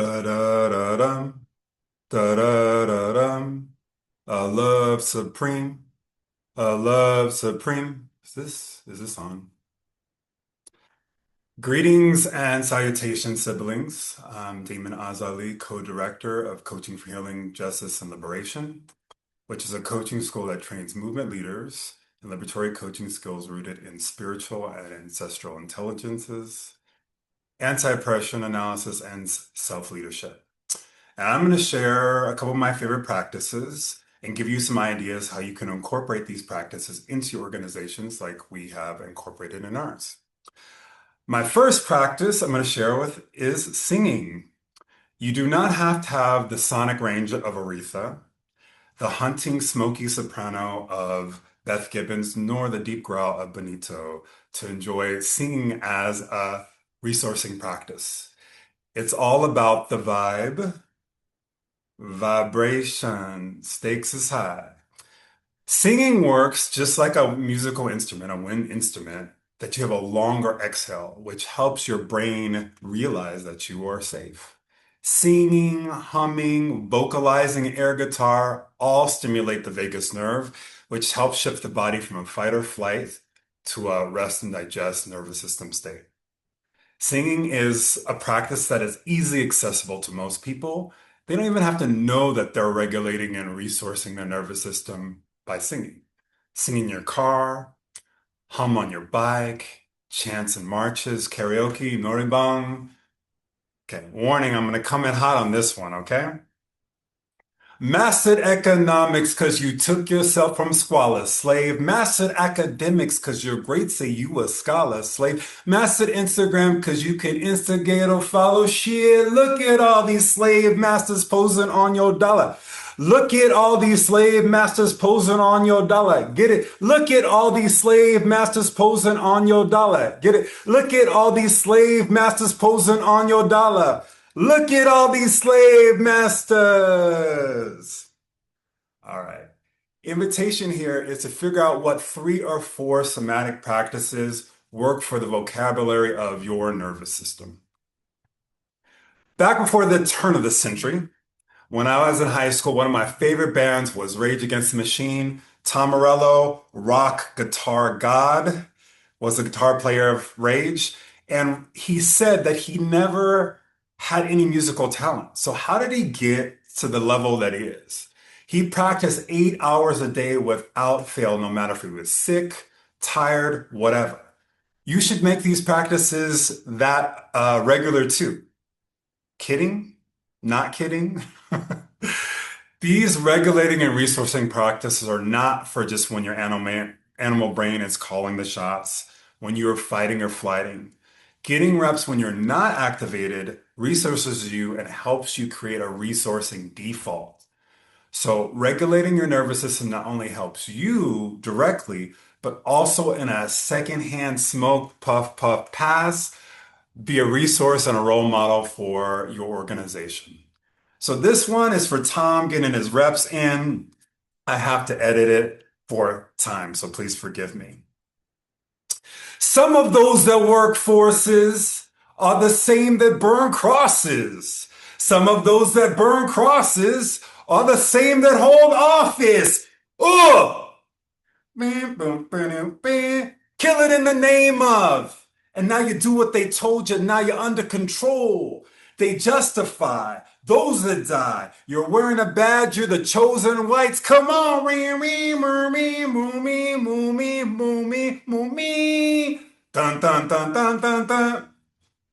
Da da da dum, da da da dum. A love supreme, a love supreme. Is this on? Greetings and salutations, siblings. I'm Damon Azali, co-director of Coaching for Healing, Justice, and Liberation, which is a coaching school that trains movement leaders in liberatory coaching skills rooted in spiritual and ancestral intelligences, anti-oppression analysis, and self-leadership. And I'm going to share a couple of my favorite practices and give you some ideas how you can incorporate these practices into your organizations like we have incorporated in ours. My first practice I'm going to share with is singing. You do not have to have the sonic range of Aretha, the hunting smoky soprano of Beth Gibbons, nor the deep growl of Benito to enjoy singing as a resourcing practice. It's all about the vibe, vibration, stakes is high. Singing works just like a musical instrument, a wind instrument, that you have a longer exhale, which helps your brain realize that you are safe. Singing, humming, vocalizing, air guitar all stimulate the vagus nerve, which helps shift the body from a fight or flight to a rest and digest nervous system state. Singing is a practice that is easily accessible to most people. They don't even have to know that they're regulating and resourcing their nervous system by singing. Sing in your car, hum on your bike, chants and marches, karaoke, noraebang. Okay, warning, I'm going to come in hot on this one, okay? Mastered economics because you took yourself from squalor, slave. Mastered academics because you're great, say you a scholar, slave. Mastered Instagram because you can instigate or follow shit. Look at all these slave masters posing on your dollar. Look at all these slave masters posing on your dollar. Get it? Look at all these slave masters posing on your dollar. Get it? Look at all these slave masters posing on your dollar. Look at all these slave masters. All right. Invitation here is to figure out what 3 or 4 somatic practices work for the vocabulary of your nervous system. Back before the turn of the century, when I was in high school, one of my favorite bands was Rage Against the Machine. Tom Morello, rock guitar god, was the guitar player of Rage. And he said that he never had any musical talent. So how did he get to the level that he is? He practiced 8 hours a day without fail, no matter if he was sick, tired, whatever. You should make these practices that regular too. Kidding? Not kidding? These regulating and resourcing practices are not for just when your animal brain is calling the shots, when you are fighting or flighting. Getting reps when you're not activated resources you and helps you create a resourcing default. So regulating your nervous system not only helps you directly, but also in a secondhand smoke, puff, puff, pass, be a resource and a role model for your organization. So this one is for Tom getting his reps in. I have to edit it for time, so please forgive me. Some of those that work forces are the same that burn crosses. Some of those that burn crosses are the same that hold office. Ugh! Kill it in the name of. And now you do what they told you. Now you're under control. They justify those that die. You're wearing a badge. You're the chosen whites. Come on. Dun, dun, dun, dun, dun, dun.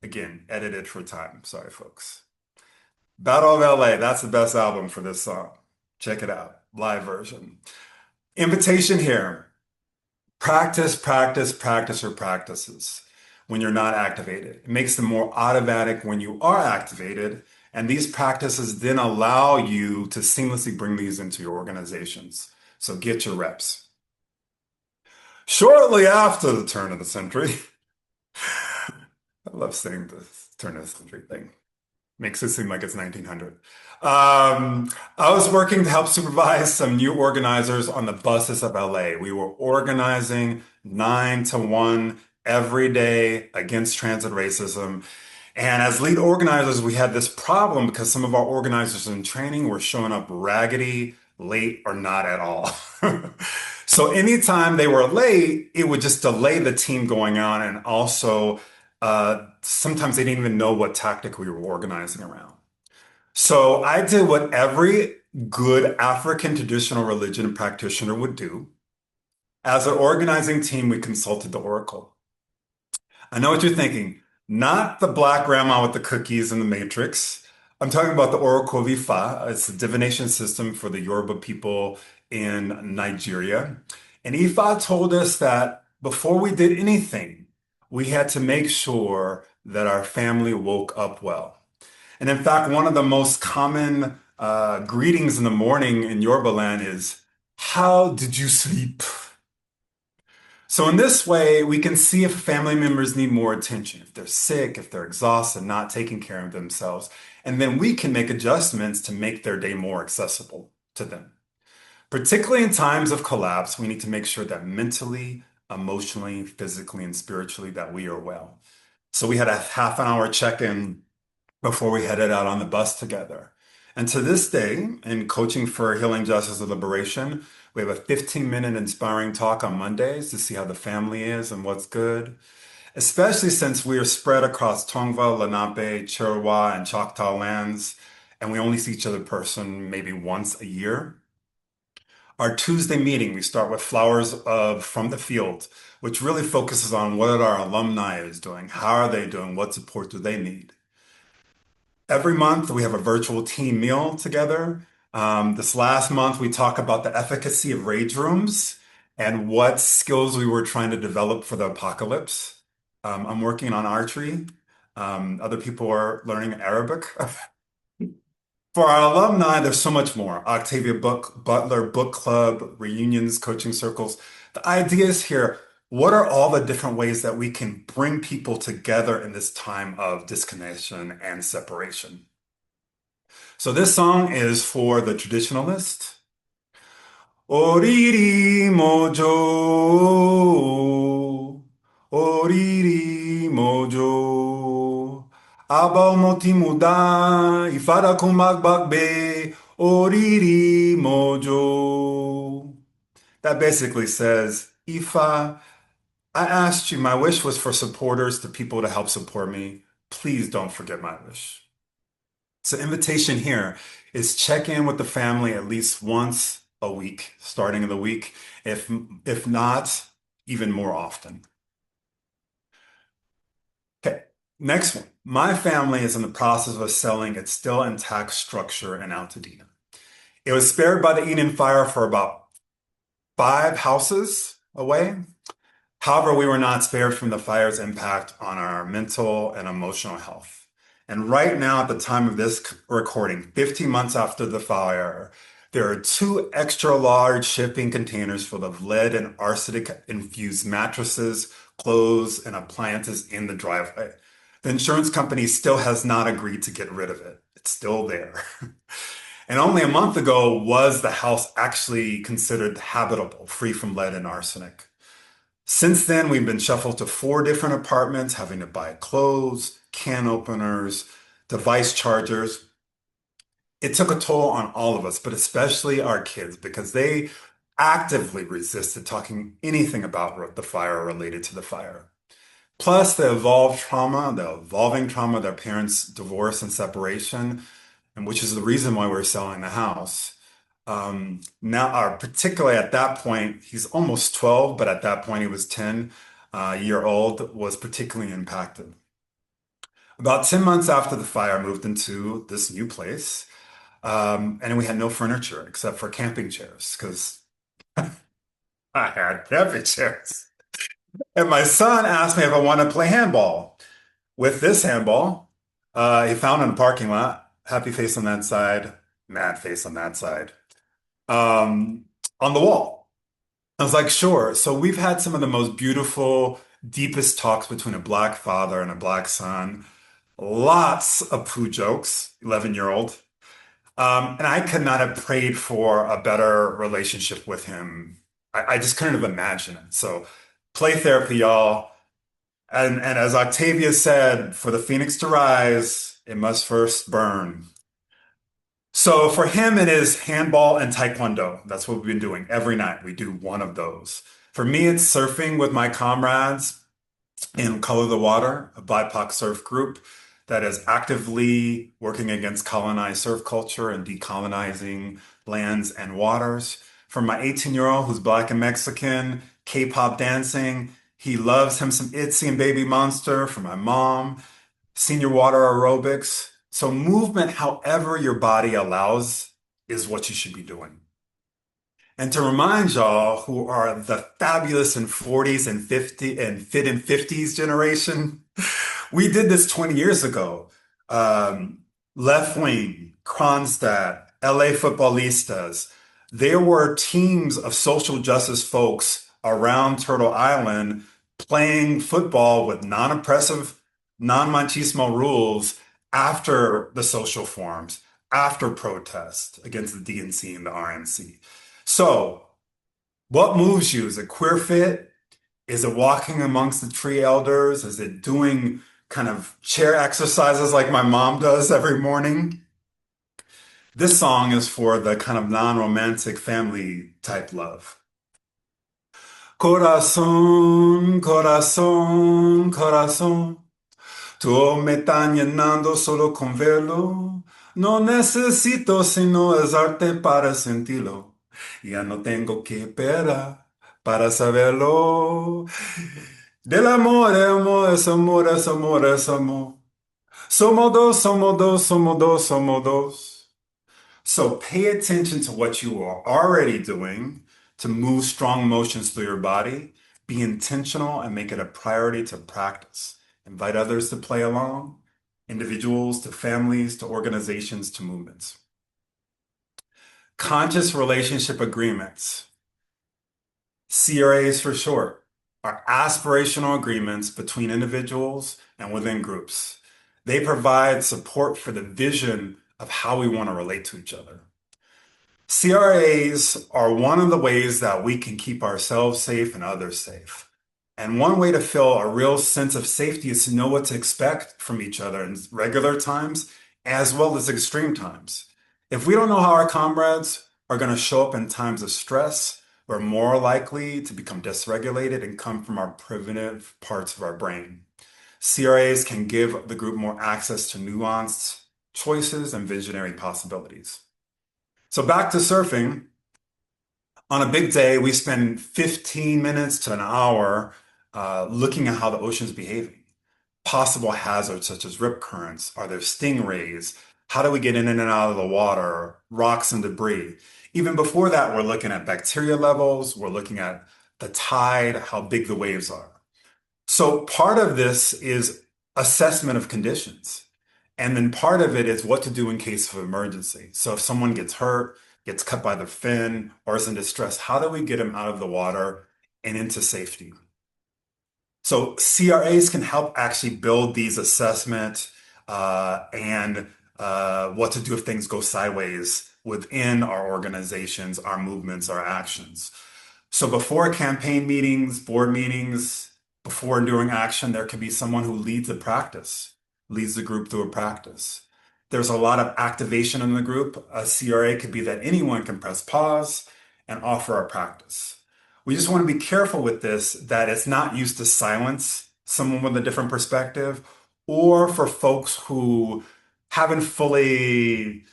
Again, edited for time. Sorry, folks. Battle of LA. That's the best album for this song. Check it out. Live version. Invitation here. Practice, practice, practice your practices when you're not activated. It makes them more automatic when you are activated. And these practices then allow you to seamlessly bring these into your organizations. So get your reps. Shortly after the turn of the century, I love saying the turn of the century thing. Makes it seem like it's 1900. I was working to help supervise some new organizers on the buses of LA. We were organizing 9 to 1 every day against transit racism. And as lead organizers, we had this problem because some of our organizers in training were showing up raggedy, late, or not at all. So anytime they were late, it would just delay the team going on. And also, sometimes they didn't even know what tactic we were organizing around. So I did what every good African traditional religion practitioner would do. As an organizing team, we consulted the Oracle. I know what you're thinking. Not the black grandma with the cookies in the Matrix. I'm talking about the Oracle of Ifa. It's a divination system for the Yoruba people in Nigeria. And Ifa told us that before we did anything, we had to make sure that our family woke up well. And in fact, one of the most common greetings in the morning in Yoruba land is, "How did you sleep?" So in this way, we can see if family members need more attention, if they're sick, if they're exhausted, not taking care of themselves. And then we can make adjustments to make their day more accessible to them. Particularly in times of collapse, we need to make sure that mentally, emotionally, physically, and spiritually that we are well. So we had a half an hour check-in before we headed out on the bus together. And to this day, in coaching for Healing Justice and Liberation, we have a 15-minute inspiring talk on Mondays to see how the family is and what's good, especially since we are spread across Tongva, Lenape, Chirwa, and Choctaw lands, and we only see each other in person maybe once a year. Our Tuesday meeting, we start with Flowers of From the Field, which really focuses on what our alumni is doing, how are they doing, what support do they need. Every month, we have a virtual team meal together. This last month, we talk about the efficacy of rage rooms and what skills we were trying to develop for the apocalypse. I'm working on archery. Other people are learning Arabic. For our alumni, there's so much more. Octavia Butler Book Club, reunions, coaching circles. The idea is here, what are all the different ways that we can bring people together in this time of disconnection and separation? So this song is for the traditionalist. Oriri mojo, oriri mojo. Abal moti muda, ifada kumak bakbe, oriri mojo. That basically says, Ifa, I asked you, my wish was for supporters, to people to help support me. Please don't forget my wish. So invitation here is check in with the family at least once a week, starting of the week, if not, even more often. Okay, next one. My family is in the process of selling its still intact structure in Altadena. It was spared by the Eden fire for about 5 houses away. However, we were not spared from the fire's impact on our mental and emotional health. And right now, at the time of this recording, 15 months after the fire, there are two extra large shipping containers full of lead and arsenic infused mattresses, clothes, and appliances in the driveway. The insurance company still has not agreed to get rid of it. It's still there. And only a month ago was the house actually considered habitable, free from lead and arsenic. Since then, we've been shuffled to 4 different apartments, having to buy clothes, can openers, device chargers. It took a toll on all of us, but especially our kids, because they actively resisted talking anything about the fire or related to the fire. Plus, the evolving trauma, their parents' divorce and separation, and which is the reason why we're selling the house. Particularly at that point, he's almost 12, but at that point he was 10 year old, was particularly impacted. About 10 months after the fire, I moved into this new place, and we had no furniture except for camping chairs because I had camping chairs. And my son asked me if I want to play handball. With this handball, he found in a parking lot, happy face on that side, mad face on that side, on the wall. I was like, sure. So we've had some of the most beautiful, deepest talks between a black father and a black son. Lots of poo jokes, 11-year-old. And I could not have prayed for a better relationship with him. I just couldn't have imagined it. So play therapy, y'all. And as Octavia said, for the phoenix to rise, it must first burn. So for him, it is handball and taekwondo. That's what we've been doing every night. We do one of those. For me, it's surfing with my comrades in Color the Water, a BIPOC surf group that is actively working against colonized surf culture and decolonizing lands and waters. For my 18-year-old who's Black and Mexican, K-pop dancing. He loves him some Itzy and Baby Monster. For my mom, senior water aerobics. So movement, however your body allows, is what you should be doing. And to remind y'all who are the fabulous in 40s and 50 and fit in 50s generation, we did this 20 years ago. Um, Left Wing, Kronstadt, LA Futbolistas. There were teams of social justice folks around Turtle Island playing football with non-oppressive, non-machismo rules after the social forums, after protests against the DNC and the RNC. So, what moves you? Is it queer fit? Is it walking amongst the tree elders? Is it doing kind of chair exercises like my mom does every morning? This song is for the kind of non-romantic family type love. Corazón, corazón, corazón, tú me estás llenando solo con verlo. No necesito sino es arte para sentirlo. Ya no tengo que esperar para saberlo. Del amor, amor, es amor, es amor, es amor. Somos dos, somos dos, somos dos, somos dos. So pay attention to what you are already doing to move strong motions through your body. Be intentional and make it a priority to practice. Invite others to play along, individuals to families to organizations to movements. Conscious relationship agreements, CRAs for short, are aspirational agreements between individuals and within groups. They provide support for the vision of how we want to relate to each other. CRAs are one of the ways that we can keep ourselves safe and others safe. And one way to feel a real sense of safety is to know what to expect from each other in regular times as well as extreme times. If we don't know how our comrades are going to show up in times of stress, we're more likely to become dysregulated and come from our primitive parts of our brain. CRAs can give the group more access to nuanced choices and visionary possibilities. So back to surfing. On a big day, we spend 15 minutes to an hour looking at how the ocean's behaving. Possible hazards such as rip currents. Are there stingrays? How do we get in and out of the water? Rocks and debris. Even before that, we're looking at bacteria levels. We're looking at the tide, how big the waves are. So part of this is assessment of conditions. And then part of it is what to do in case of emergency. So if someone gets hurt, gets cut by the fin, or is in distress, how do we get them out of the water and into safety? So CRAs can help actually build these assessment and what to do if things go sideways within our organizations, our movements, our actions. So before campaign meetings, board meetings, before and during action, there could be someone who leads a practice, leads the group through a practice. There's a lot of activation in the group. A CRA could be that anyone can press pause and offer a practice. We just want to be careful with this, that it's not used to silence someone with a different perspective or for folks who haven't fully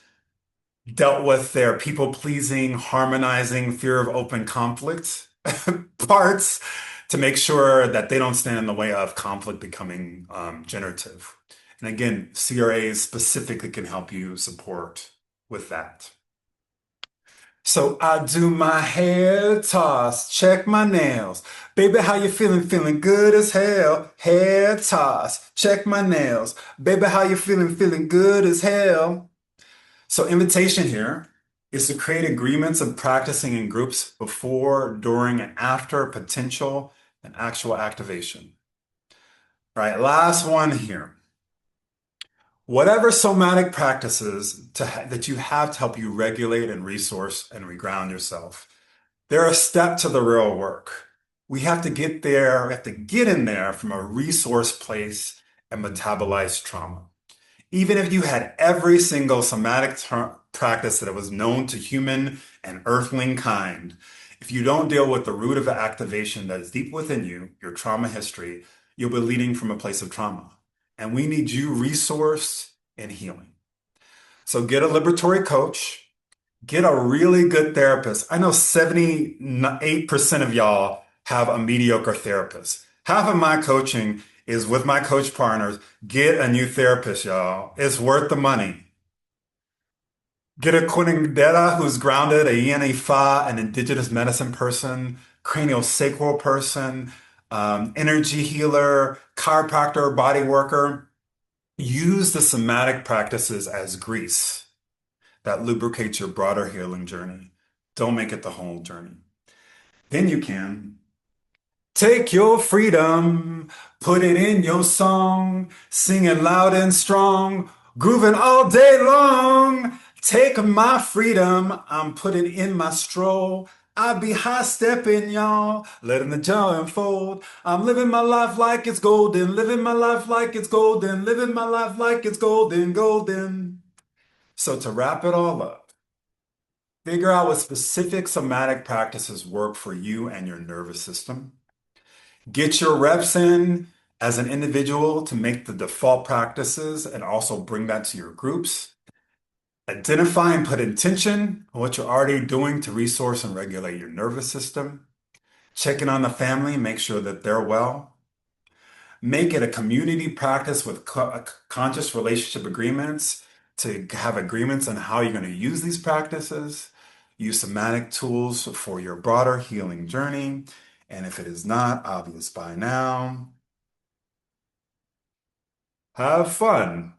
dealt with their people-pleasing, harmonizing, fear of open conflict parts to make sure that they don't stand in the way of conflict becoming generative. And again, CRAs specifically can help you support with that. So I do my hair toss, check my nails. Baby, how you feeling? Feeling good as hell. Hair toss, check my nails. Baby, how you feeling? Feeling good as hell. So invitation here is to create agreements of practicing in groups before, during, and after potential and actual activation. All right, last one here. Whatever somatic practices that you have to help you regulate and resource and reground yourself, they're a step to the real work. We have to get there, we have to get in there from a resource place and metabolize trauma. Even if you had every single somatic practice that was known to human and earthling kind, if you don't deal with the root of the activation that is deep within you, your trauma history, you'll be leading from a place of trauma. And we need you resource and healing. So get a liberatory coach, get a really good therapist. I know 78% of y'all have a mediocre therapist. Half of my coaching is with my coach partners. Get a new therapist, y'all. It's worth the money. Get a curandera who's grounded, a Yeni Fa, an indigenous medicine person, craniosacral person, energy healer, chiropractor, body worker. Use the somatic practices as grease that lubricates your broader healing journey. Don't make it the whole journey. Then you can take your freedom, put it in your song, singing loud and strong, grooving all day long. Take my freedom, I'm putting in my stroll. I be high stepping, y'all, letting the joy unfold. I'm living my life like it's golden, living my life like it's golden, living my life like it's golden, golden. So to wrap it all up, figure out what specific somatic practices work for you and your nervous system. Get your reps in as an individual to make the default practices and also bring that to your groups. Identify and put intention on what you're already doing to resource and regulate your nervous system. Check in on the family, make sure that they're well. Make it a community practice with conscious relationship agreements to have agreements on how you're going to use these practices. Use somatic tools for your broader healing journey. And if it is not obvious by now, have fun.